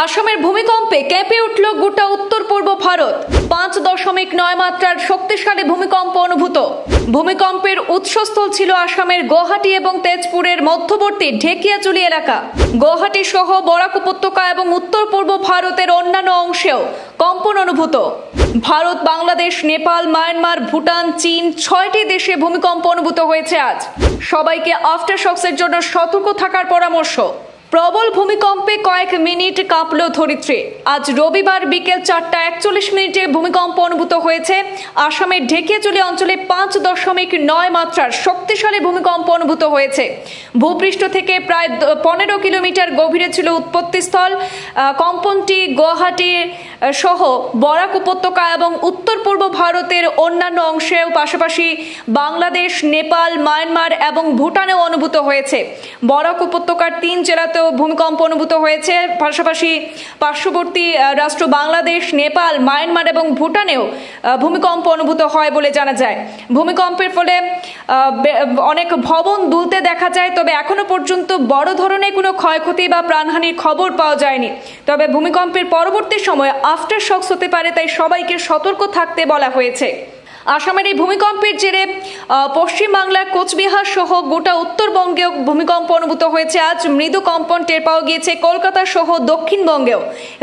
আসামের ভূমিকম্পে কেঁপে উঠল গোটা উত্তর পূর্ব ভারত। 5.9 মাত্রার শক্তিশালী ভূমিকম্প অনুভূত। ভূমিকম্পের উৎসস্থল ছিল আসামের গুয়াহাটি এবং তেজপুরের মধ্যবর্তী ঢেকিয়াজুলি এলাকা। গুয়াহাটি সহ বরাক উপত্যকা এবং উত্তর পূর্ব ভারতের অন্যান্য অংশেও কম্পন অনুভূত। ভারত, বাংলাদেশ, নেপাল, মায়ানমার, ভুটান, চীন 6টি দেশে ভূমিকম্প অনুভূত হয়েছে আজ। সবাইকে আফটার শকসের জন্য সতর্ক থাকার পরামর্শ। প্রবল ভূমিকম্পে কয়েক মিনিট কাঁপল ধরিত্রী। আজ রবিবার বিকেল 4:41 ভূমিকম্প অনুভূত হয়েছে। আসামের ঢেকিয়াজুলি অঞ্চলে 5.9 মাত্রার শক্তিশালী ভূমিকম্প অনুভূত হয়েছে। ভূপৃষ্ঠ থেকে প্রায় 15 কিলোমিটার গভীরে ছিল উৎপত্তিস্থল। কম্পনটি গুয়াহাটি সহ বরাক উপত্যকা এবং উত্তর পূর্ব ভারতের অন্যান্য অংশেও, পাশাপাশি বাংলাদেশ, নেপাল, মায়ানমার এবং ভুটানেও অনুভূত হয়েছে। বরাক উপত্যকার 3 জেলাতেও ভূমিকম্প অনুভূত হয়েছে। পাশাপাশি পার্শ্ববর্তী রাষ্ট্র বাংলাদেশ, নেপাল, মায়ানমার এবং ভুটানেও ভূমিকম্প অনুভূত হয় বলে জানা যায়। ভূমিকম্পের ফলে অনেক ভবন দুলতে দেখা যায়, তবে এখনো পর্যন্ত বড় ধরনের কোনো ক্ষয়ক্ষতি বা প্রাণহানির খবর পাওয়া যায়নি। তবে ভূমিকম্পের পরবর্তী সময়ে আফটার শকস হতে পারে, তাই সবাইকে সতর্ক থাকতে বলা হয়েছে। আসামের এই ভূমিকম্পের জেরে পশ্চিমবাংলার কোচবিহার সহ গোটা উত্তরবঙ্গেও ভূমিকম্প অনুভূত হয়েছে। আজ মৃদু কম্পন টের পাওয়া গিয়েছে কলকাতা সহ দক্ষিণবঙ্গেও।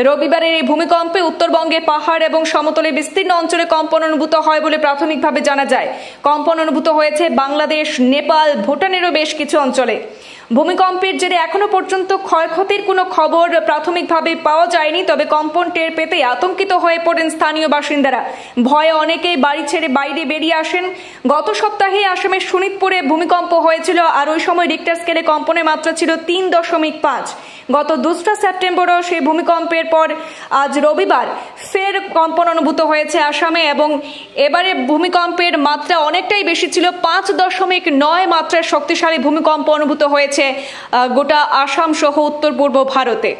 রবিবারের এই ভূমিকম্পে উত্তরবঙ্গে পাহাড় এবং সমতলে বিস্তীর্ণ অঞ্চলে কম্পন অনুভূত হয় বলে প্রাথমিকভাবে জানা যায়। কম্পন অনুভূত হয়েছে বাংলাদেশ, নেপাল, ভুটানেরও বেশ কিছু অঞ্চলে। ভূমিকম্পের জেরে এখনো পর্যন্ত ক্ষয়ক্ষতির কোনো খবর প্রাথমিকভাবে পাওয়া যায়নি, তবে কম্পন টের পেতে আতঙ্কিত হয়ে পড়েন স্থানীয় বাসিন্দারা। ভয়ে অনেকেই বাড়ি ছেড়ে বাইরে বেরিয়ে আসেন। গত সপ্তাহে আসামের শোনিতপুরে ভূমিকম্প হয়েছিল, আর ওই সময় রিক্টার স্কেলে কম্পনের মাত্রা ছিল 3.5। গত 2 সেপ্টেম্বরও সেই ভূমিকম্পের পর আজ রবিবার ফের কম্পন অনুভূত হয়েছে আসামে, এবং এবারে ভূমিকম্পের মাত্রা অনেকটাই বেশি ছিল। 5.9 মাত্রার শক্তিশালী ভূমিকম্প অনুভূত হয়েছে গোটা আসাম সহ উত্তর পূর্ব ভারতে।